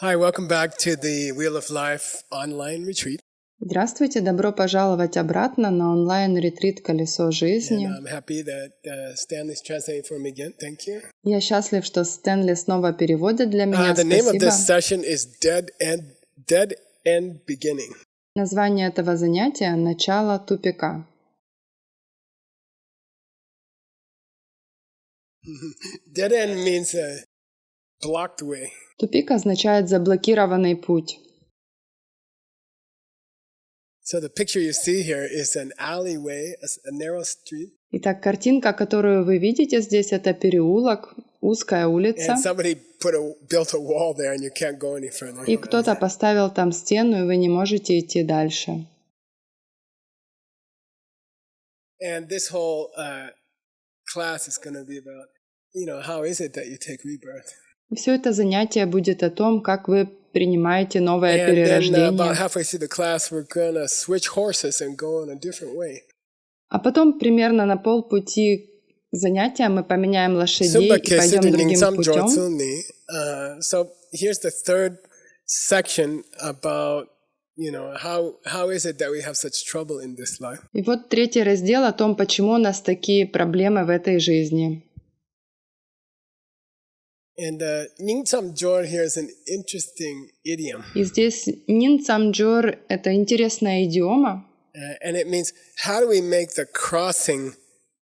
Hi, welcome back to the Wheel of Life online retreat. Здравствуйте, добро пожаловать обратно на онлайн-ретрит «Колесо And жизни». I'm happy that Stanley's translating for me again. Thank you. Я счастлив, что Стэнли снова переводит для меня. The name of Спасибо. this session is Dead End Beginning. Название этого занятия «Начало тупика». Dead end means a blocked way. Тупик означает заблокированный путь. So the picture you see here is an alleyway, a narrow street. Итак, картинка, которую вы видите здесь, это переулок, узкая улица. And somebody built a wall there and you can't go any further. И кто-то поставил там стену, и вы не можете идти дальше. And this whole class is going to be about, how is it that you take rebirth? И все это занятие будет о том, как вы принимаете новое And then перерождение. about halfway through the class, we're going to switch horses and go in a different way. А потом примерно на полпути занятия мы поменяем лошадей и пойдем другим путем. So here's the third section about, how is it that we have such trouble in this life? И вот третий раздел о том, почему у нас такие проблемы в этой жизни. And Nying Tsam Jor here is an interesting idiom. И здесь Нин Цам Джор — это интересная идиома. And it means, how do we make the crossing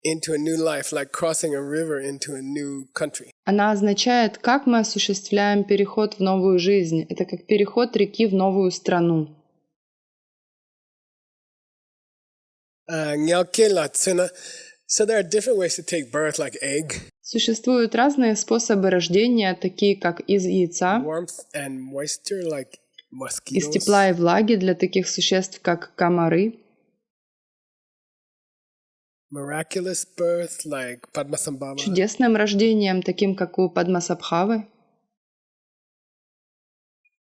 into a new life, like crossing a river into a new country? Она означает, как мы осуществляем переход в новую жизнь. Это как переход реки в новую страну. So there are different ways to take birth, like egg. Существуют разные способы рождения, такие как из яйца, Warmth and moisture, like mosquitoes. из тепла и влаги для таких существ, как комары. Miraculous birth, like Padmasambhava. Чудесным рождением, таким как у Падмасабхавы.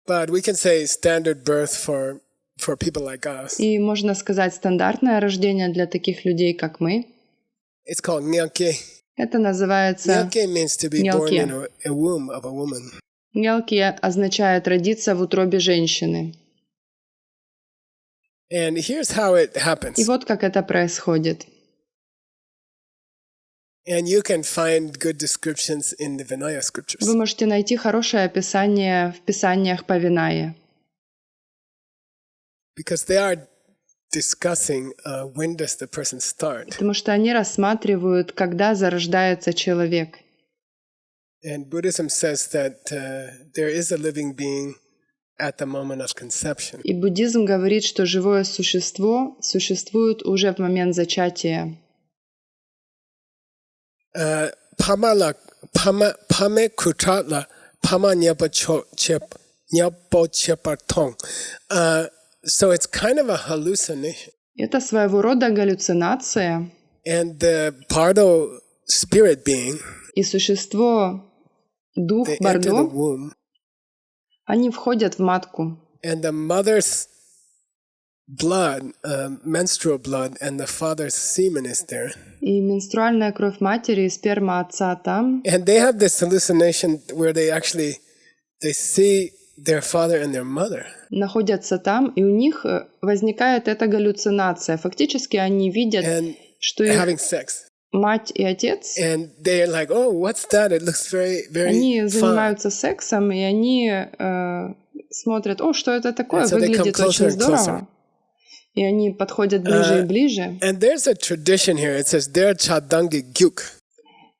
But we can say standard birth for people like us. И можно сказать стандартное рождение для таких людей, как мы. It's called Nyalke. Это называется Nyalke means to be born Nyalke. in a womb of a woman. Нялки означает родиться в утробе женщины. And here's how it happens. И вот как это происходит. And you can find good descriptions in the Vinaya scriptures. Вы можете найти хорошее описание в писаниях по Винае. Because they are discussing when does the person start. Потому что они рассматривают, когда зарождается человек. And Buddhism says that there is a living being at the moment of conception. И буддизм говорит, что живое существо существует уже в момент зачатия. Pame kutratla pama nyapo chepatong. So it's kind of a hallucination. Это своего рода галлюцинация. And the Bardo spirit being, И существо, дух they enter the Бардо, womb, они входят в матку. and the mother's blood, menstrual blood, and the father's semen is there. И менструальная кровь матери и сперма отца там. And they have this hallucination where they see their father and their mother. Находятся там, и у них возникает эта галлюцинация. Фактически они видят, And что их having sex. мать и отец, And they're like, oh, what's that? It looks very, very они fun. занимаются сексом, и они смотрят, о, что это такое, And so they come выглядит closer очень and здорово. И они подходят ближе и ближе. And there's a tradition here. It says, they're chadangi gyuk.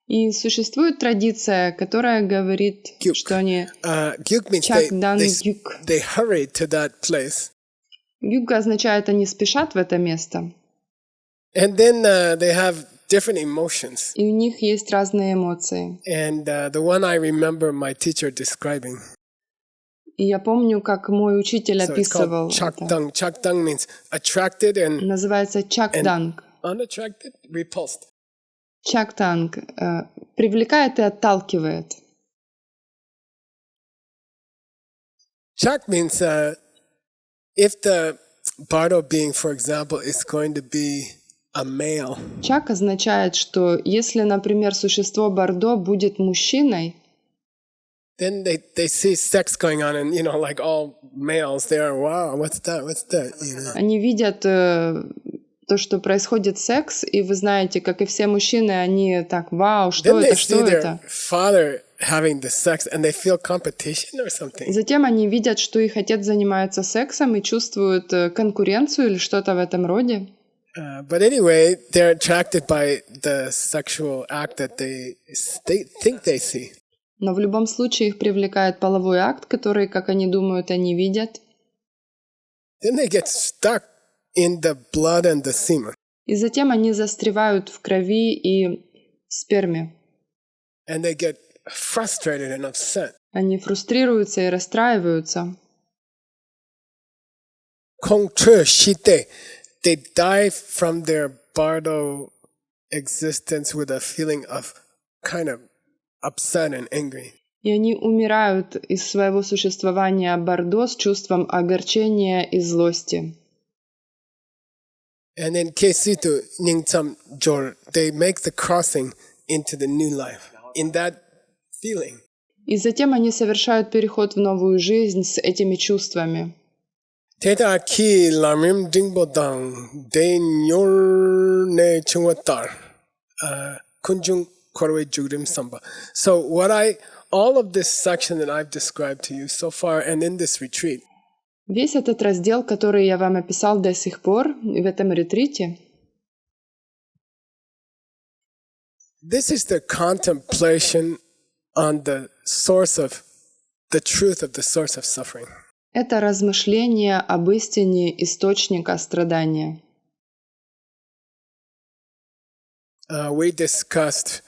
И существует традиция, которая говорит, Gyuk. что они Gyuk means чакдан юг. they hurry to that place. Юг означает, они спешат в это место. And then they have different emotions. И у них есть разные эмоции. And the one I remember my teacher describing. И я помню, как мой учитель So it's описывал called это. chakdang. Chakdang means attracted and Называется чакданг. unattracted, repulsed. Чактанг привлекает и отталкивает. Chak means if the Bardo being, for example, is going to be a male, Чак означает, что если, например, существо Бордо будет мужчиной, then they see sex going on, and like all males, they are, wow, what's that? Они видят то, что происходит секс, и вы знаете, как и все мужчины, они так, вау, что Then это, they что see their это? father having the sex, and they feel competition or something. И затем они видят, что их отец занимается сексом и чувствуют конкуренцию или что-то в этом роде. But anyway, they're attracted by the sexual act that they think they see. Но в любом случае их привлекает половой акт, который, как они думают, они видят. Then they get stuck in the blood and the semen. И затем они застревают в крови и сперме. And they get frustrated and upset. Они фрустрируются и расстраиваются. They die from their bardo existence with a feeling of kind of upset and angry. И они умирают из своего существования Бордо с чувством огорчения и злости. And then Kesitu Ningtam Jor, they make the crossing into the new life in that feeling. И затем они совершают переход в новую жизнь с этими чувствами. Teta ki lamrim dingbodang de nyor ne chungwatar kunjung korwe jugrim samba. So all of this section that I've described to you so far and in this retreat. Весь этот раздел, который я вам описал до сих пор в этом ретрите, this is the contemplation on the source of the truth of the source of suffering. Это размышление об истине источника страдания. We discussed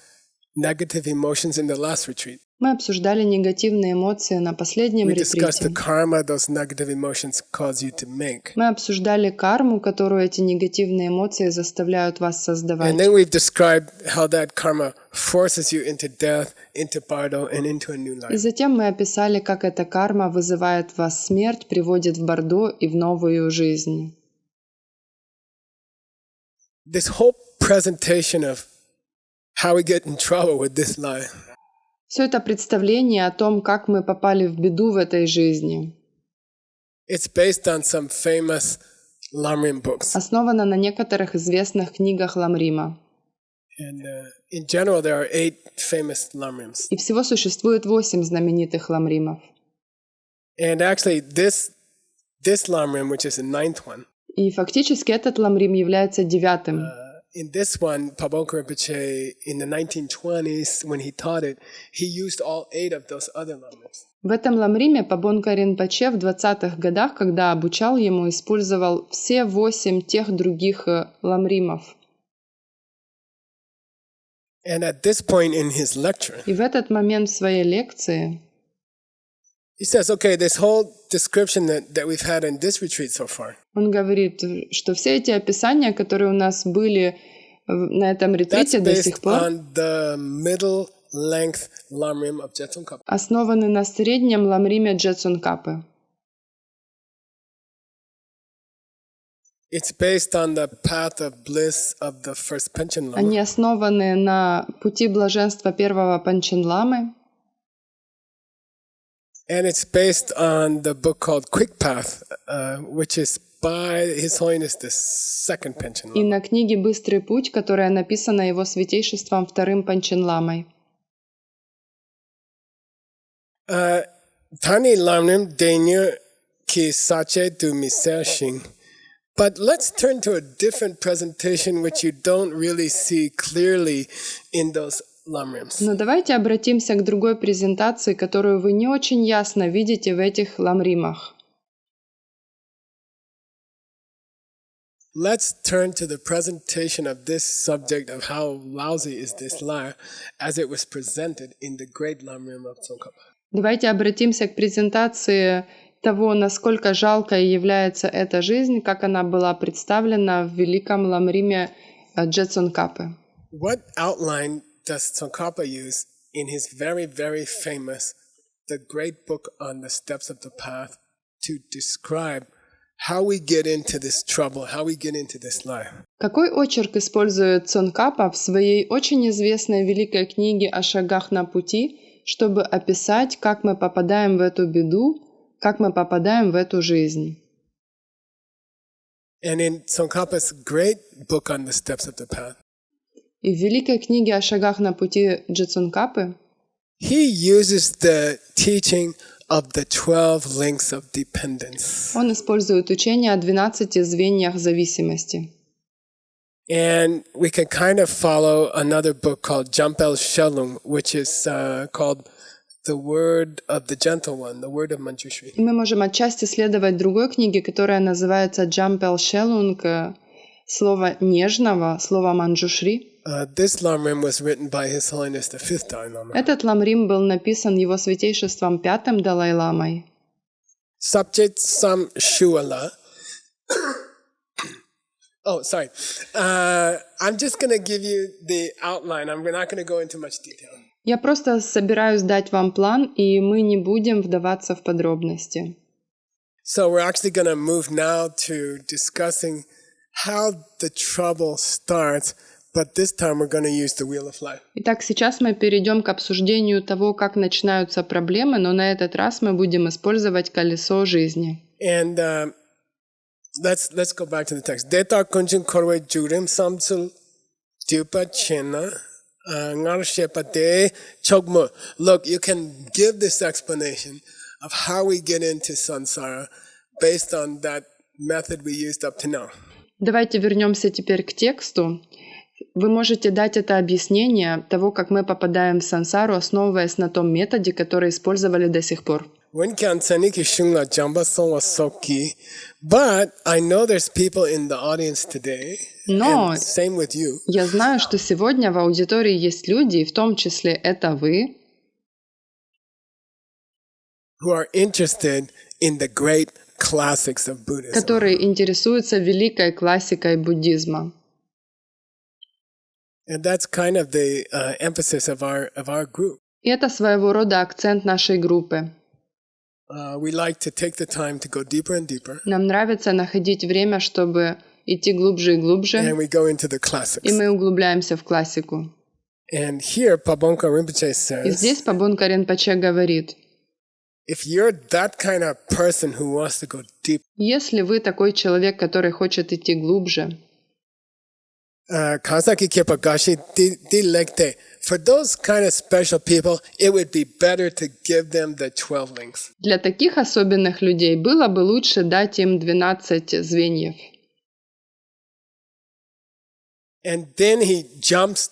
negative emotions in the last retreat. Мы обсуждали негативные эмоции на последнем We discussed the ретрите. karma those negative emotions cause you to make. Мы обсуждали карму, которую эти негативные эмоции заставляют вас And создавать. then we've described how that karma forces you into death, into bardo, and into a new И life. затем мы описали, как эта карма вызывает в вас смерть, приводит в Бордо и в новую жизнь. This whole presentation of how we get in trouble with this life Все это представление о том, как мы попали в беду в этой жизни, it's based on some famous Lamrim books. основано на некоторых известных книгах Ламрима. And in general, there are 8 famous Lamrims. И всего существует 8 знаменитых Ламримов. And actually, this Lamrim, which is the 9th one, И фактически этот Ламрим является 9-м. in this one, Pabonka Rinpoche, in the 1920s, when he taught it, he used all 8 of those other Lamrims. В этом Ламриме Пабонка Ринпоче в 20-х годах, когда обучал ему, использовал все 8 тех других Ламримов. And at this point in his lecture, И в этот момент в своей лекции he says, okay, this whole description that we've had in this retreat so far, он говорит, что все эти описания, которые у нас были на этом that's ретрите до сих based пор, on the middle length Lamrim of Jetsun Kapa. основаны на среднем Ламриме Джетсункапы. It's based on the path of bliss of the first Panchen Lama. Они основаны на пути блаженства первого Панчен-ламы, And it's based on the book called Quick Path, which is by His Holiness the second Panchen и Lama. на книге «Быстрый путь», которая написана его святейшеством вторым Панчен-ламой. Tani Lamrim Denya ki sache tu misershing. But let's turn to a different presentation which you don't really see clearly in those Lamrims. Но давайте обратимся к другой презентации, которую вы не очень ясно видите в этих Ламримах. Let's turn to the presentation of this subject of how lousy is this life as it was presented in the great Lamrim of Tsongkhapa. Давайте обратимся к презентации того, насколько жалкой является эта жизнь, как она была представлена в великом Ламриме Джетсункапы. What outline does Tsongkhapa use in his very, very famous The Great Book on the Steps of the Path to describe how we get into this trouble, how we get into this life? Какой очерк использует Цонкапа в своей очень известной великой книге о шагах на пути, чтобы описать, как мы попадаем в эту беду, как мы попадаем в эту жизнь. And in Tsongkhapa's great book on the steps of the path, И в великой книге о шагах на пути Джетсункапы he uses the teaching of the 12 links of dependence. он использует учение о 12 звеньях зависимости. And we can kind of follow another book called Jampel Shelung, which is called The Word of the Gentle One, The Word of Manjushri. И мы можем отчасти следовать другой книге, которая называется Джампел Шелунг, слово нежного, слово Манджушри. This Lamrim was written by His Holiness the Fifth Dalai Lama. Этот ламрим был написан его святейшеством пятым Далай-ламой. Subject Sam Shuala. Oh, sorry. I'm just going to give you the outline. We're not going to go into much detail. Я просто собираюсь дать вам план, и мы не будем вдаваться в подробности. So we're actually going to move now to discussing how the trouble starts, but this time we're going to use the Wheel of Life. Итак, сейчас мы перейдем к обсуждению того, как начинаются проблемы, но на этот раз мы будем использовать колесо жизни. And let's go back to the text. Detar kunjin korwe jurim samsul dupa chena ngarshepa chogmo. Look, you can give this explanation of how we get into samsara based on that method we used up to now. Давайте вернемся теперь к тексту. Вы можете дать это объяснение того, как мы попадаем в сансару, основываясь на том методе, который использовали до сих пор. But I know there's people in the audience today, Но and same with you, я знаю, что сегодня в аудитории есть люди, и в том числе это вы, who are interested in the great classics of Buddhism. которые интересуются великой классикой буддизма. And that's kind of the emphasis of our group. И это своего рода акцент нашей группы. We like to take the time to go deeper and deeper, Нам нравится находить время, чтобы идти глубже и глубже, and we go into the и classics. мы углубляемся в классику. And here, Pabonka Rinpoche И says, здесь Пабонка Ринпоче говорит, if you're that kind of person who wants to go deep, если вы такой человек, который хочет идти глубже, Kazaki Kipagashi Dilekte, for those kind of special people, it would be better to give them the 12 links. для таких особенных людей было бы лучше дать им 12 звеньев. And then he jumps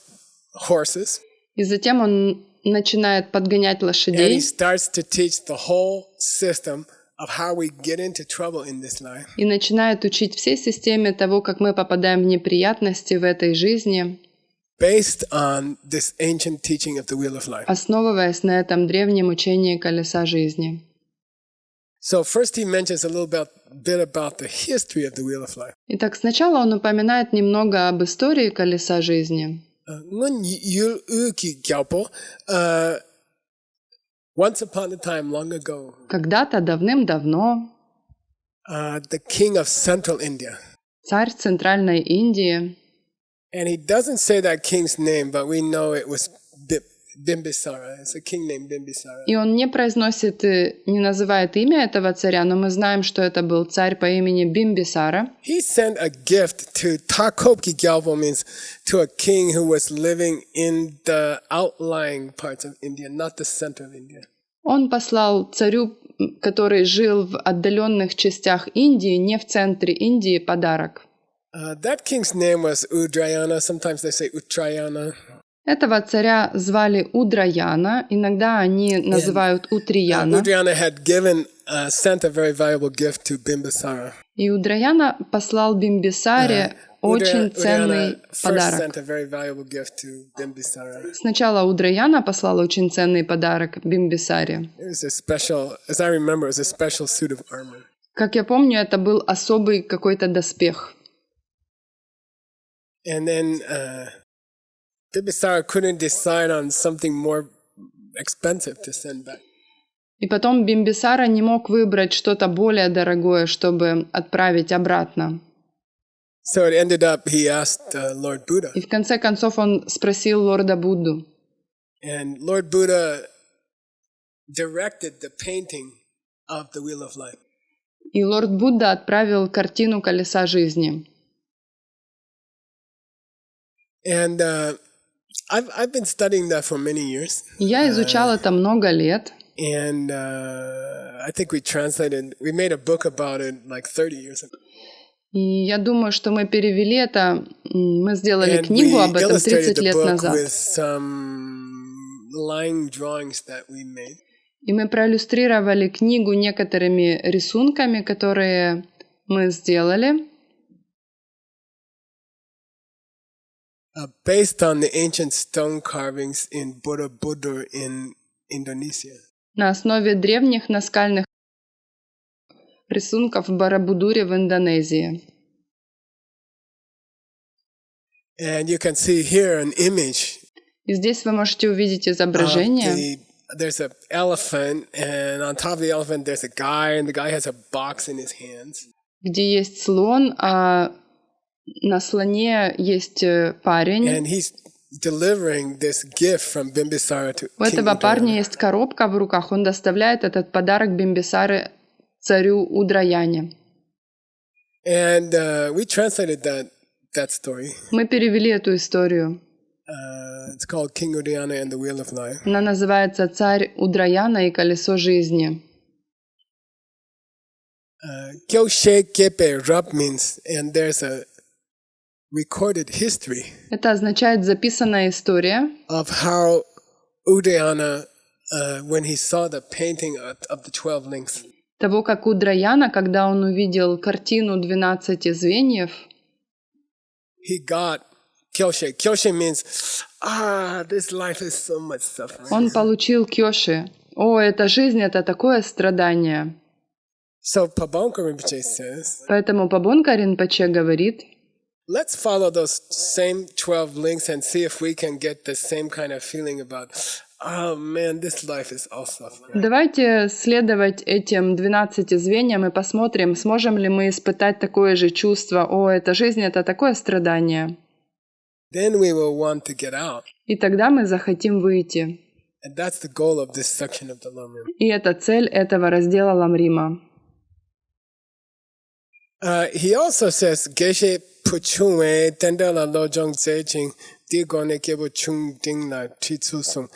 horses, И затем он начинает подгонять and he лошадей starts to teach the whole system of how we get into trouble in this life. и начинает учить всей системе того, как мы попадаем в неприятности в этой жизни, Based on this ancient teaching of the Wheel of Life. основываясь на этом древнем учении колеса жизни. So first he mentions a little bit about the history of the Wheel of Life. Итак, сначала он упоминает немного об истории колеса жизни. Once upon a time, long ago, Когда-то давным-давно the king of central India, царь Центральной Индии, and he doesn't say that king's name, but we know it was Bimbisara. It's a king named Bimbisara. и он не произносит, не называет имя этого царя, но мы знаем, что это был царь по имени Бимбисара. He sent a gift to Takopki Gyalpo, means to a king who was living in the outlying parts of India, not the center of India. Он послал царю, который жил в отдаленных частях Индии, не в центре Индии, подарок. That king's name was Udrayana. Sometimes they say Utrayana. Этого царя звали Удраяна, иногда они называют Утрияна. Udrayana had sent a very valuable gift to Bimbisara. И Удраяна послал Бимбисаре очень ценный Udrayana first подарок. sent a very valuable gift to Bimbisara. Сначала Удраяна послал очень ценный подарок Бимбисаре. It was a special, as I remember, it was a special suit of armor. Как я помню, это был особый какой-то доспех. And then Bimbisara couldn't decide on something more expensive to send back. И потом Бимбисара не мог выбрать что-то более дорогое, чтобы отправить обратно. So it ended up, he asked Lord Buddha. И в конце концов он спросил лорда Будду. And Lord Buddha directed the painting of the Wheel of Life. И лорд Будда отправил картину колеса жизни. And I've been studying that for many years. Я изучал это много лет. And I think we made a book about it like 30 years ago. И я думаю, что мы перевели это, мы сделали And книгу we об этом illustrated 30 the лет book назад. with some line drawings that we made. И мы проиллюстрировали книгу некоторыми рисунками, которые мы сделали, Based on the ancient stone carvings in Borobudur in Indonesia. на основе древних наскальных рисунков в Барабудуре в Индонезии. And you can see here an image И здесь вы можете увидеть of изображение. there's an elephant, and on top of the elephant there's a guy, and the guy has a box in his hands. Где есть слон, а на слоне есть парень. And he's delivering this gift from Bimbisara to У King этого парня Udayana. есть коробка в руках. Он доставляет этот подарок Бимбисары царю Удраяне. And we translated that story. Мы перевели эту историю. It's called King Udayana and the Wheel of Life. Она называется «Царь Удраяна и колесо жизни». Kyoshe Kepe Rab means, and there's a recorded history Это означает «записанная история», of how Udayana, when he saw the painting of the 12 links, того, как Удраяна, когда он увидел картину 12 звеньев, he got Kyoshe. Kyoshe means, this life is so much suffering. он получил кёши. О, эта жизнь — это такое страдание. So Pabonka Rinpoche says, Поэтому Пабонка Ринпоче говорит, let's follow those same 12 links and see if we can get the same kind of feeling about, oh man, this life is all suffering. давайте следовать этим 12 звеньям и посмотрим, сможем ли мы испытать такое же чувство. О, эта жизнь — это такое страдание. Then we will want to get out. И тогда мы захотим выйти. And that's the goal of this section of the Lamrim. И это цель этого раздела Ламрима. He also says, Geshe Puchungwe Tendela Lojong Zejing Digone Kebo Chung Ding La Chitsusung.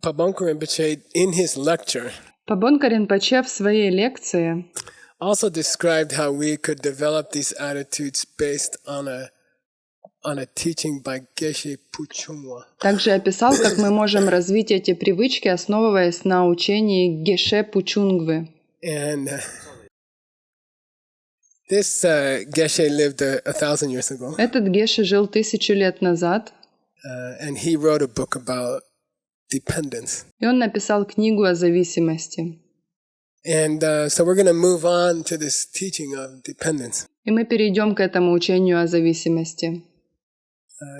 Pabonka Rinpoche, in his lecture, Пабонка Ринпоче в своей лекции also described how we could develop these attitudes based on a teaching by Geshe Puchungwa. также описал, как мы можем развить эти привычки, основываясь на учении Геше Пучунгвы. And this Geshe lived 1,000 years ago, Этот Геше жил 1000 лет назад, and he wrote a book about dependence. и он написал книгу о зависимости. And so we're going to move on to this teaching of dependence. И мы перейдем к этому учению о зависимости.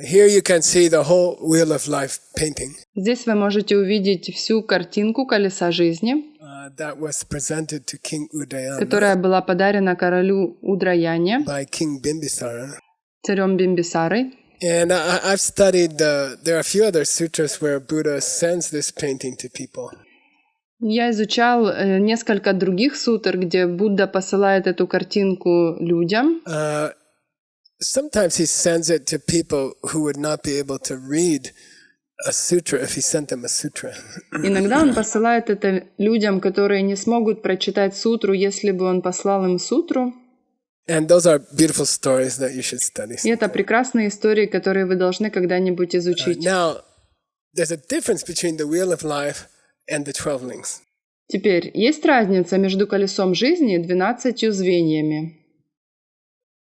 Here you can see the whole Wheel of Life painting Здесь вы можете увидеть всю картинку колеса жизни, that was presented to King Udayana которая была подарена королю Удраяне, by King Bimbisara. царем Бимбисарой. And I've studied, there are a few other sutras where Buddha sends this painting to people. Я изучал несколько других сутр, где Будда посылает эту картинку людям. Sometimes he sends it to people who would not be able to read a sutra if he sent them a sutra. Иногда он посылает это людям, которые не смогут прочитать сутру, если бы он послал им сутру. And those are beautiful stories that you should study. И это прекрасные истории, которые вы должны когда-нибудь изучить. Now, there's a difference between the Wheel of Life and the 12 links. Теперь, есть разница между колесом жизни и 12 звеньями.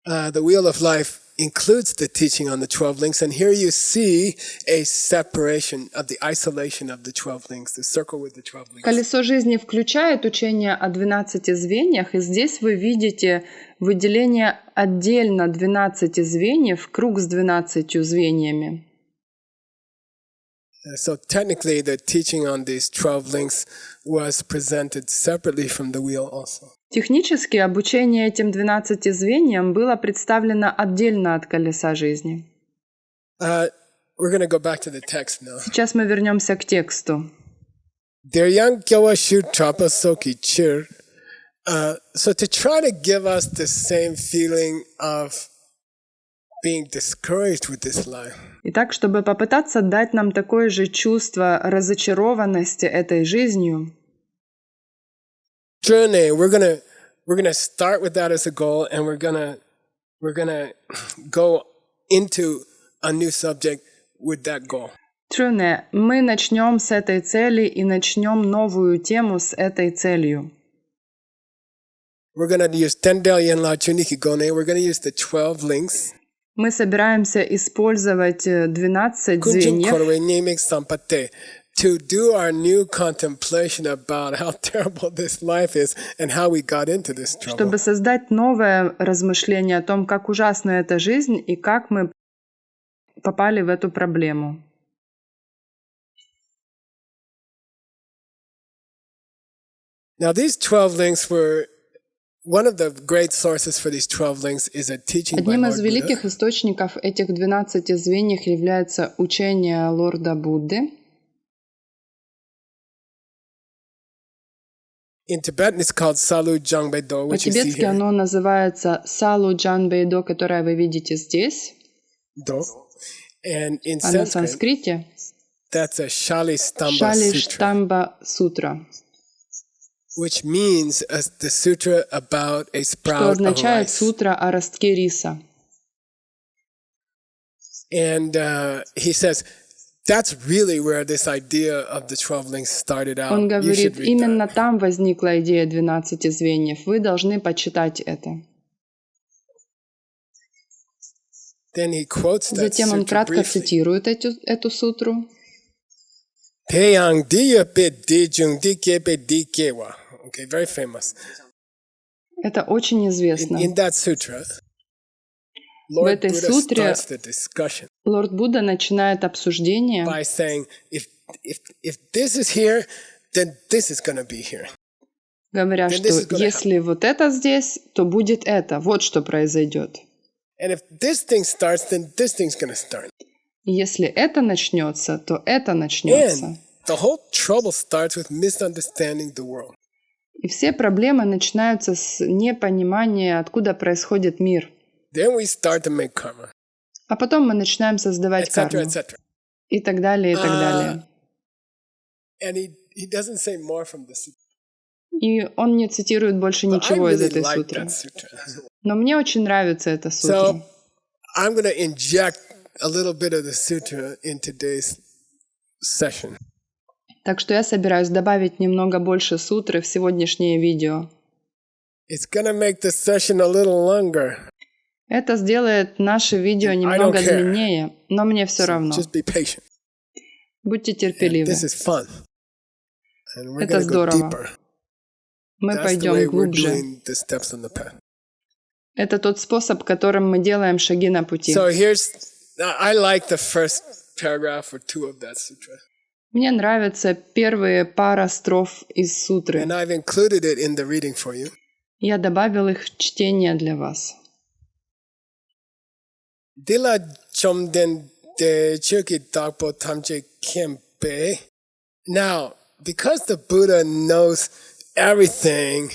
The Wheel of Life includes the teaching on the 12 links, and here you see a separation of the isolation of the 12 links, the circle with the 12 links. Колесо жизни включает учение о 12 звеньях, и здесь вы видите выделение отдельно 12 звеньев, круг с 12 звеньями. So technically, the teaching on these 12 links was presented separately from the wheel also. Технически обучение этим 12 звеньям было представлено отдельно от колеса жизни. We're going to go back to the text now. Сейчас мы вернемся к тексту. Deryang Gyawa Shu Trapa Soki Chir. So to try to give us the same feeling of being discouraged with this life. Итак, чтобы попытаться дать нам такое же чувство разочарованности этой жизнью, Journey, we're gonna start with that as a goal, and we're gonna go into a new subject with that goal. Трюне, мы начнем с этой цели и начнем новую тему с этой целью. We're gonna use Tendel Yenla Chuniki Gone. We're gonna use the 12 links. Мы собираемся использовать 12 Kunjung звеньев, Korwe Nyemik Sampate to do our new contemplation about how terrible this life is and how we got into this trouble. чтобы создать новое размышление о том, как ужасна эта жизнь и как мы попали в эту проблему. Now, these 12 links were one of the great sources for these 12 links is a teaching by Одним Lord из Buddha. великих источников этих 12 звеньев является учение лорда Будды. In Tibetan, it's called Salu Jangbeido, which you see По-тибетски here. оно называется Салу Джанбейдо, которое вы видите здесь. Do. And in А на Sanskrit, санскрите that's a Shali Stamba Шали Sutra, Штамба Сутра, which means the sutra about a что sprout of означает rice. сутра о ростке риса. And he says, that's really where this idea of the 12 links started out. Он You should говорит, read именно that. там возникла идея 12 звеньев. Вы должны почитать это. Then he quotes that Затем он sutra кратко briefly. цитирует эту сутру. Peyang diya pe dijung dike pe dikewa. Okay, very famous. Это очень известно. In that sutra, В Lord этой Buddha сутре starts the discussion лорд Будда начинает обсуждение, by saying, if this is here, then this is going to be here. говоря, Then что this is gonna если вот это здесь, то будет это. Вот что произойдет. And if this thing starts, then this thing's going to start. И если это начнется, то это начнется. And the whole trouble starts with misunderstanding the world. И все проблемы начинаются с непонимания, откуда происходит мир. Then we start to make karma, А потом мы начинаем создавать etc., карму. etc. И так далее, и так далее. And he doesn't say more from the sutra. И он не цитирует больше But I ничего из really этой like сутры. that sutra. Но мне очень нравится эта So сутра. I'm going to inject a little bit of the sutra in today's session. Так что я собираюсь добавить немного больше сутры в сегодняшнее видео. It's going to make the session a little longer. Это сделает наше видео немного care. длиннее, но мне все равно. Just be patient. Будьте And терпеливы. this is fun. And we're Это going to go здорово. deeper. Мы That's the way пойдем we're глубже. doing the steps on the path. Это тот способ, которым мы делаем шаги на пути. So I like the first paragraph or two of that sutra. Мне нравятся первые пара строф из сутры. And I've included it in the reading for you. Я добавил их в чтение для вас. Dila chomden de chuki dakpo tamche kempe. Now, because the Buddha knows everything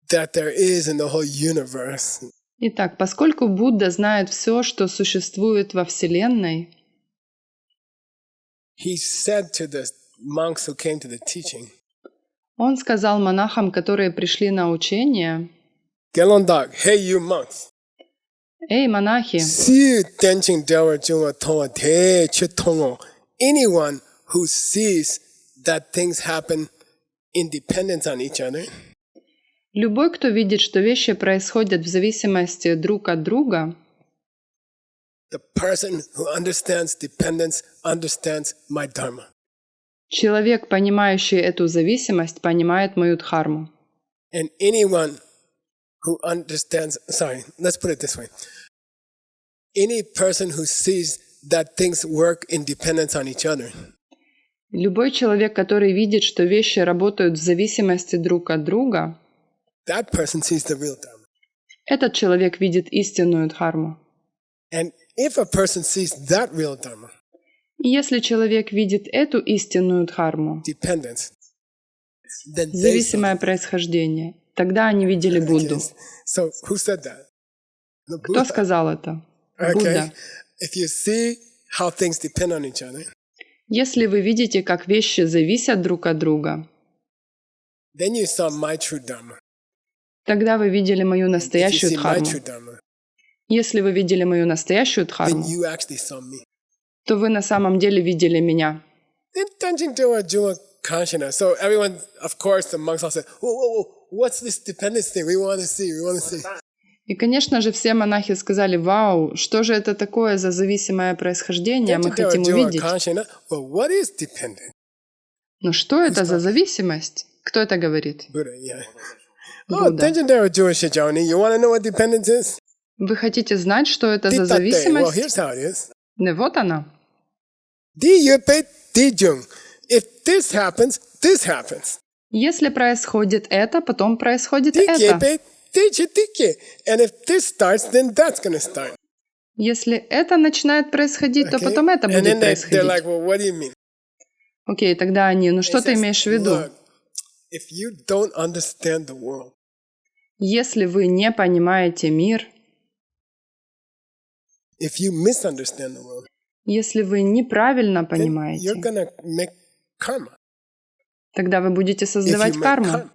that there is in the whole universe, Итак, поскольку Будда знает все, что существует во Вселенной, he said to the monks who came to the teaching, он сказал монахам, которые пришли на учение: Gelondak, hey you monks, «Эй, монахи, si tenching dewa junga tonga te chitongo. Anyone who sees that things happen independent on each other, любой, кто видит, что вещи происходят в зависимости друг от друга, the person who understands dependence understands my dharma. человек, понимающий эту зависимость, понимает мою дхарму. And anyone who understands, let's put it this way. Any person who sees that things work in dependence on each other, Любой человек, который видит, что вещи работают в зависимости друг от друга, that person sees the real dharma. этот человек видит истинную дхарму. And if a person sees that real dharma, И если человек видит эту истинную дхарму, dependence, then they saw зависимое происхождение, тогда они видели Будду. So who said that? The Кто Buddha. сказал это? Okay. Будда. If you see how things depend on each other, Если вы видите, как вещи зависят друг от друга, then you saw my true dharma. тогда вы видели мою If you настоящую see my дхарму. true dharma, Если вы видели мою настоящую then дхарму, you actually saw me. то вы на самом деле видели меня. Then Tanjing Dewa Juma Kanshana. So everyone, of course, the monks all said, whoa, what's this dependence thing? We want to see. И, конечно же, все монахи сказали: «Вау, что же это такое за зависимое происхождение? Мы Tanjing Dewa хотим Juma увидеть». Kanshana. Well, what is dependent? Но что это за зависимость? Кто это говорит? Buddha, yeah. Oh, Будда. Tanjing Dewa Juma Shijani. You want to know what dependence is? Вы хотите знать, что это за Titate. Well, зависимость? here's how it is. Да вот она. Di yupe di jung. If this happens. Если происходит это, потом происходит Di это. yepe di chitike. And if this starts, then that's going to start. Если это начинает происходить, то Okay? потом это And then будет they're происходить. like, well, what do you mean? Окей, тогда они: «Ну что He ты says, имеешь в виду?» Look, if you don't understand the world, Если вы не понимаете мир, if you misunderstand the world, если вы неправильно then you're понимаете, gonna make karma. тогда вы будете If создавать you make карму. karma,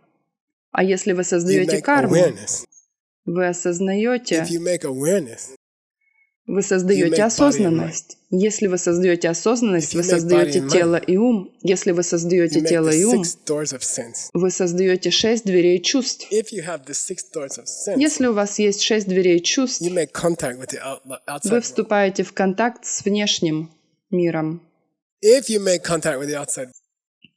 А если вы you создаете make карму, awareness. вы осознаете, If you make awareness, вы you создаете make body and осознанность. Если вы создаете осознанность, If вы you make создаете body and тело и ум. Если вы you создаете make тело the и ум, 6 doors of sense. вы создаете 6 дверей чувств. If you have the 6 doors of sense, Если у вас есть 6 дверей чувств, you make contact with the outside вы world. вступаете в контакт с внешним миром. If you make contact with the outside,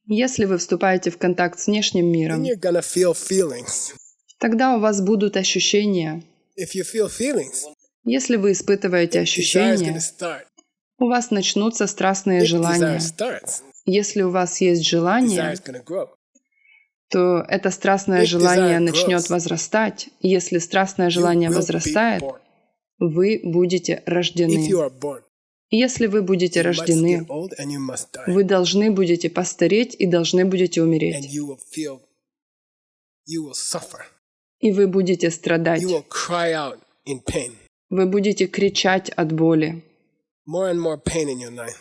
Если вы вступаете в контакт с внешним then миром, you're gonna feel feelings. тогда у вас будут ощущения. If you feel feelings, Если вы испытываете desire is gonna ощущения, start. у вас начнутся страстные If желания. desire starts, Если у вас есть desire желание, is gonna grow. то это страстное If желание desire начнет grows, возрастать. И если страстное You желание will be возрастает, born. вы будете If рождены. you are born, И если вы будете you must рождены, get old and you must die. вы должны будете постареть и должны будете And умереть. you will suffer. И вы будете страдать. You will cry out in pain. Вы будете кричать от боли. More and more pain in your life.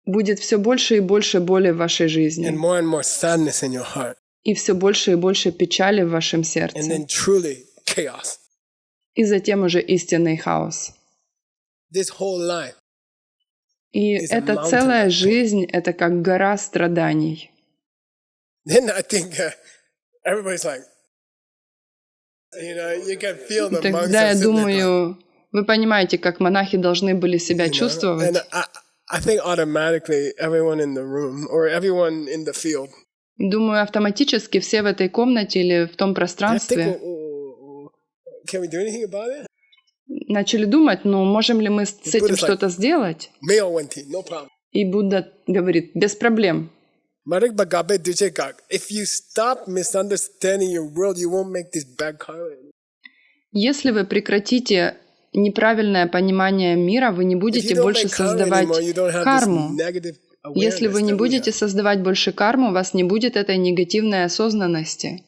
Будет все больше и больше боли в вашей And жизни. more sadness in your heart. И все больше и больше печали в вашем And сердце. then truly chaos. И затем уже истинный хаос. This whole life. И Is a эта mountain целая of pain. жизнь — это как гора страданий. Then I think everybody's like, you can feel И the monks тогда are я sitting there going, думаю, вы понимаете, как монахи должны были себя you know? чувствовать. And I think automatically everyone in the room or everyone in the field, Думаю, автоматически все в этой комнате или в том I think, пространстве can we do anything about it? начали думать: ну, можем ли мы с этим Buddha's like- что-то сделать? Meo wenti, no problem. И Будда говорит: без проблем. Marik bagabe duche kak. If you stop misunderstanding your world, you won't make this bad karma. Если вы прекратите неправильное понимание мира, вы не If you будете don't больше make karma создавать anymore, you don't have карму. this negative Если вы awareness не that we будете have. создавать больше карму, у вас не будет этой негативной осознанности.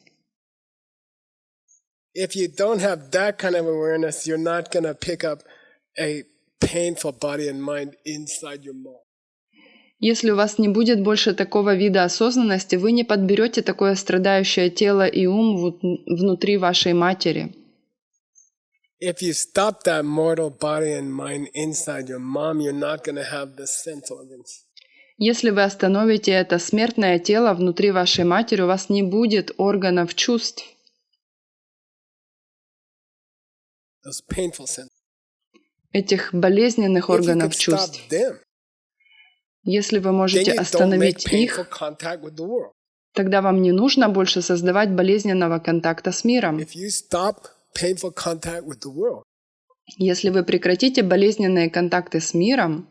If you don't have that kind of awareness, you're not going to pick up a painful body and mind inside your mind. Если у вас не будет больше такого вида осознанности, вы не подберете такое страдающее тело и ум внутри вашей матери. If you stop that mortal body and mind inside your mom, you're not going to have the sense organs. Если вы остановите это смертное тело внутри вашей матери, у вас не будет органов чувств, Those painful senses. этих болезненных If you органов can чувств. stop them, Если вы then можете you don't make остановить painful их, contact with the world. тогда вам не нужно больше создавать болезненного контакта с миром. If you stop painful contact with the world, Если вы прекратите болезненные контакты с миром,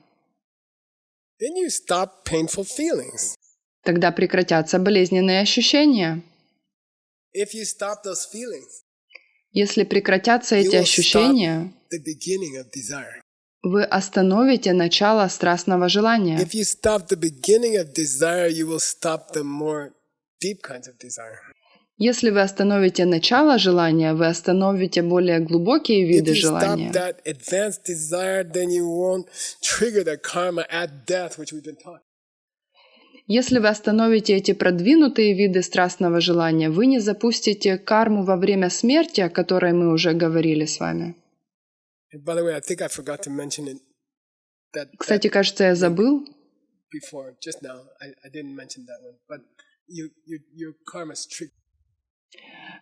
then you stop painful feelings. тогда прекратятся болезненные ощущения. If you stop those feelings, Если прекратятся эти will ощущения, the beginning of desire. Вы остановите начало страстного желания. If you stop the beginning of desire, you will stop the more deep kinds of desire. Если вы остановите начало желания, вы остановите более глубокие If виды you stop желания. that advanced desire, then you won't trigger the karma at death, which we've been taught. Если вы остановите эти продвинутые виды страстного желания, вы не запустите карму во время смерти, о которой мы уже говорили с вами. And by the way, I think I forgot to mention it that Кстати, кажется, я забыл. before, just now. I didn't mention that one. But your karma's triggered.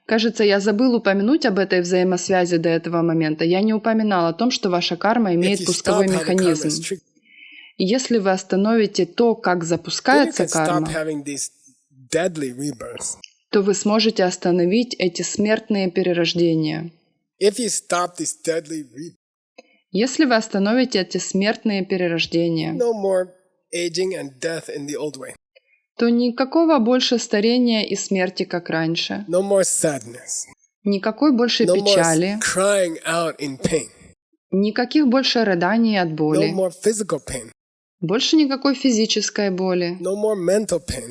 Кажется, я забыл упомянуть об этой взаимосвязи до этого момента. Я не упоминал о том, что ваша карма If имеет you пусковой stop how the karma механизм. is triggered, И если вы остановите то, как then you запускается can stop карма, having these deadly rebirths. то вы сможете остановить эти смертные перерождения. If you stop these deadly rebirths, Если вы остановите эти смертные перерождения, no more aging and death in the old way. то никакого больше старения и смерти, как раньше. No more sadness. Никакой больше No more печали, crying out in pain. никаких больше рыданий от No боли, more physical pain. больше никакой физической боли, No more mental pain.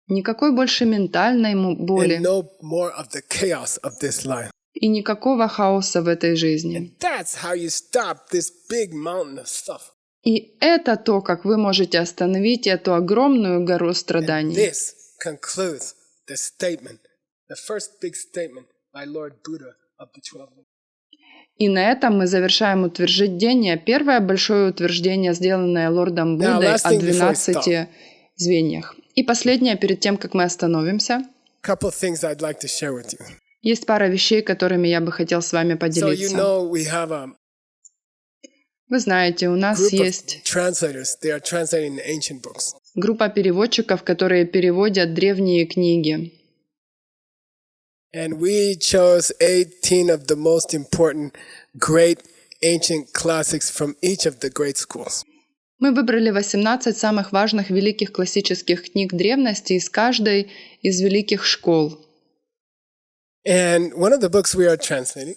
никакой больше ментальной боли And no more of the chaos of this life. и никакого хаоса в этой жизни. And that's how you stop this big mountain of stuff. И это то, как вы можете остановить эту огромную гору And страданий. this concludes the statement, the first big statement by Lord Buddha of the 12 Links. И на этом мы завершаем утверждение. Первое большое утверждение, сделанное лордом Now, Буддой last о thing before we 12 звеньях. И последнее, перед тем, как мы остановимся. Couple things I'd like to share with you. Есть пара вещей, которыми я бы хотел с вами So you поделиться. know we have a Вы знаете, у нас group of есть translators. They are translating the ancient books. группа переводчиков, которые переводят древние книги. And we chose 18 of the most important great ancient classics from each of the great schools. Мы выбрали 18 самых важных великих классических книг древности из каждой из великих школ. And one of the books we are translating,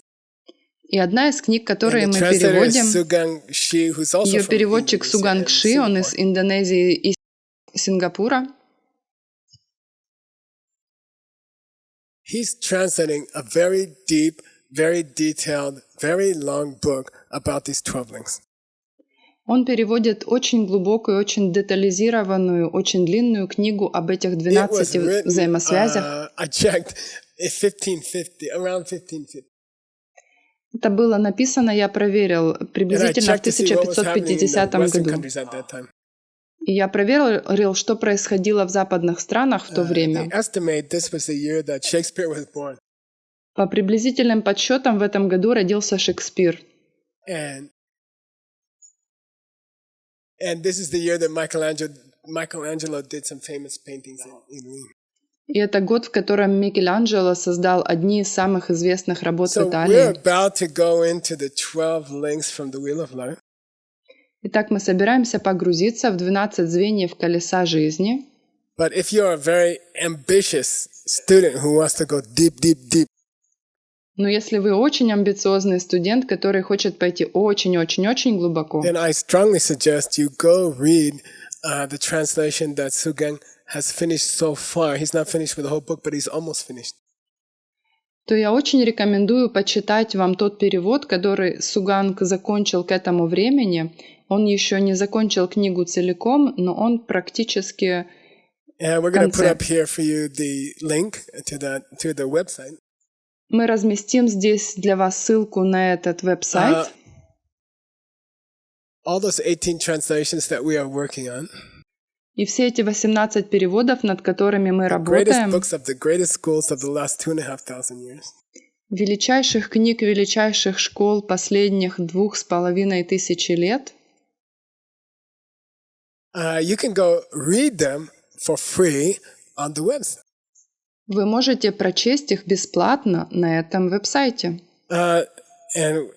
И одна из книг, которые and the мы translator is переводим, Sugang Shi, who's also ее from переводчик Indonesia Суганг and Ши, он из Singapore. Индонезии и Сингапура. He's translating a very deep, very detailed, very long book about these 12 links. Он переводит очень глубокую, очень детализированную, очень длинную книгу об этих It was 12 written, взаимосвязях. I checked, in 1550, around 1550. Это было написано, я проверил, And I приблизительно в checked to see what was happening in the 1550 Western году. countries at that time. И я проверил, что происходило в западных странах в то They время. estimate this was the year that Shakespeare was born. По приблизительным подсчетам в этом году родился Шекспир. And this is the year that Michelangelo did some famous paintings in Rome. И это год, в котором Микеланджело создал одни из самых известных работ в So we're Италии. about to go into the 12 links from the Wheel of Life. Итак, мы собираемся погрузиться в 12 звеньев колеса жизни. But if you're a very ambitious student who wants to go deep, deep, deep, Но если вы очень амбициозный студент, который хочет пойти очень-очень-очень глубоко, then I strongly suggest you go read the translation that Sugang has finished so far. He's not finished with the whole book, but he's almost finished. то я очень рекомендую почитать вам тот перевод, который Суганг закончил к этому времени. Он еще не закончил книгу целиком, но он практически... And we're going to put конце. up here for you the link to the website. Мы разместим здесь для вас ссылку на этот веб-сайт. All those 18 translations that we are working on, И все эти 18 переводов, над которыми мы greatest работаем, books of the greatest schools of the last 2,500 years. величайших книг, величайших школ последних 2500 лет, You can go read them for free on the website. вы можете прочесть их бесплатно на этом веб-сайте. And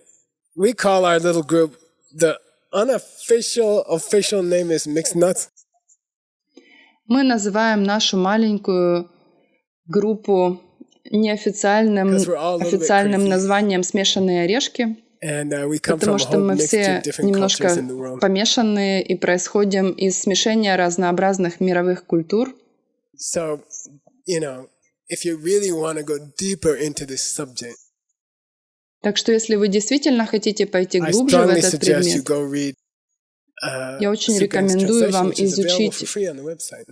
we call our little group, the official name is Mixed Nuts. Мы называем нашу маленькую группу неофициальным 'Cause we're all a little bit официальным crazy. названием «Смешанные орешки». And we come Потому from a что whole мы mixture все of different cultures немножко in the world. помешанные и происходим из смешения разнообразных мировых культур. So, if you really want to go deeper into this subject, Так что если вы действительно хотите пойти I глубже в strongly этот suggest you предмет, go read я очень Sugan's рекомендую translation, вам which is available for изучить free on the website.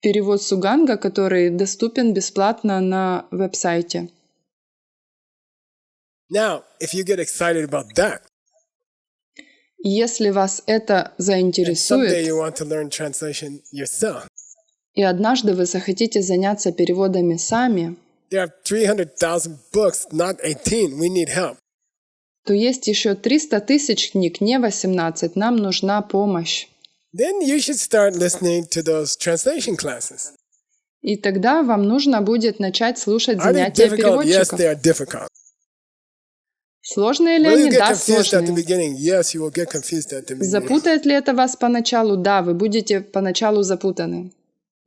перевод Суганга, который доступен бесплатно на веб-сайте. Now, if you get excited about that, Если вас это and someday заинтересует, you want to learn translation yourself, и однажды вы захотите заняться переводами сами, there are 300,000 books, not 18. We need help. то есть еще 300 тысяч книг, не 18, нам нужна помощь. Then you should start listening to those translation classes. И тогда вам нужно будет начать слушать Are they занятия difficult? Yes, переводчиков. they are difficult. Сложные ли Will you они? get Да, confused at the сложные. beginning? Yes, you will get confused at the beginning. Запутает ли это вас поначалу? Да, вы будете поначалу запутаны.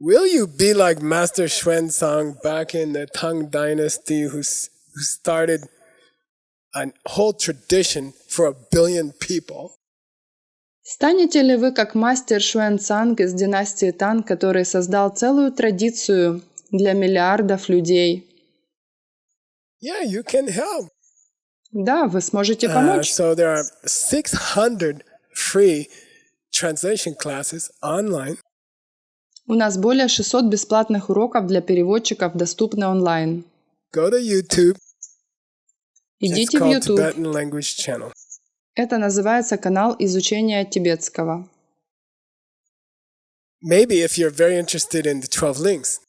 Will you be like Master Xuanzang back in the Tang Dynasty who started a whole tradition for 1 billion people? Станете ли вы как мастер Шуэн-Цанг из династии Тан, который создал целую традицию для миллиардов людей? Yeah, you can help. Да, вы сможете помочь. So there are 600 free translation classes online. У нас более 600 бесплатных уроков для переводчиков доступны онлайн. Go to YouTube. It's Идите в called YouTube. Tibetan Language Channel. Это называется канал изучения тибетского. Maybe if you're very interested in the 12 links,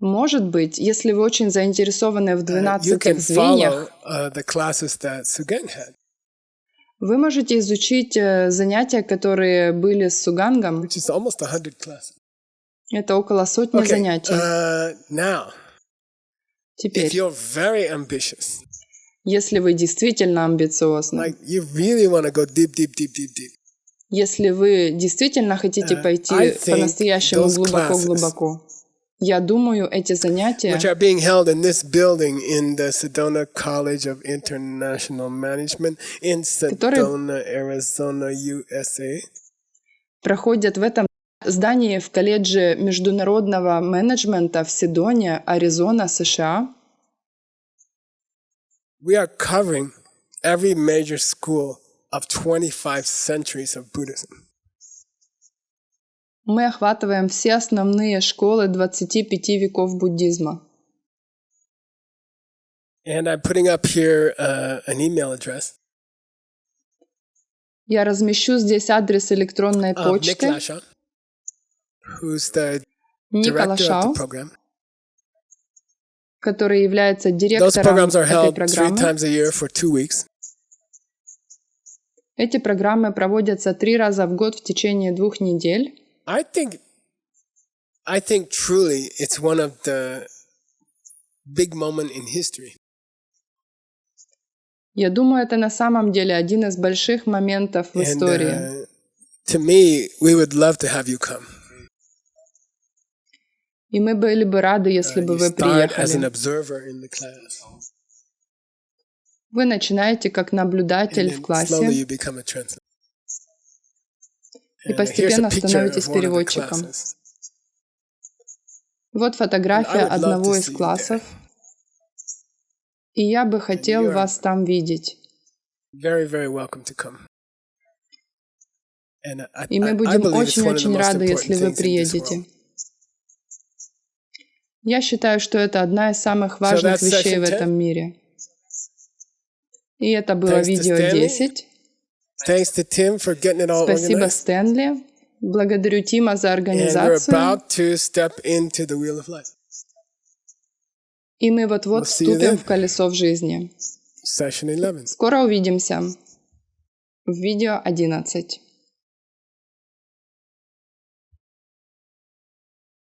Может быть, если вы очень заинтересованы в you 12 can звеньях, follow the classes that Sugang had, вы можете изучить занятия, которые были с Сугангом. which is almost 100 classes. Это около сотни Okay, занятий. now, if Теперь, you're very ambitious, если вы действительно амбициозны, like you really want to go deep, deep, deep, deep, deep, если вы действительно хотите пойти I think по-настоящему those глубоко-глубоко, я думаю, эти занятия, which are being held in this building in the Sedona College of International Management in Sedona, Arizona, USA, проходят в этом здании в колледже международного менеджмента в Седоне, Аризона, США. we are covering every major school of 25 centuries of Buddhism. Мы охватываем все основные школы 25 веков буддизма. And I'm putting up here an email address Я размещу здесь адрес электронной of Nick почты Lasha, who's the Ника director of the Лашау, program. который является Those директором programs are этой held 3 программы. times a year for 2 weeks. Эти программы проводятся 3 раза в год в течение 2 недель. I think truly it's one of the big moments in history. Я думаю, это на самом деле один из больших моментов в And истории. to me, we would love to have you come. И мы были бы рады, если бы You вы start as an приехали. observer in the class, Вы начинаете как and наблюдатель в then slowly классе you become a translator. и And here's a постепенно picture становитесь of one of the переводчиком. classes. Вот фотография And I would love одного to из see you классов. И я бы хотел you are- вас там видеть. Very, very welcome to come. And И мы I будем believe it's one of the очень-очень most рады, important если вы things in this приедете. world. Я считаю, что это одна из самых важных that's вещей session в 10. этом мире. И это было Thanks to видео Stanley. 10. Thanks to Tim for getting it all Спасибо, organized. Стэнли. Благодарю Тима за And we're организацию. about to step into the wheel of life. И мы вот-вот We'll see you вступим then. в колесо в жизни. Session 11. Скоро увидимся в видео 11.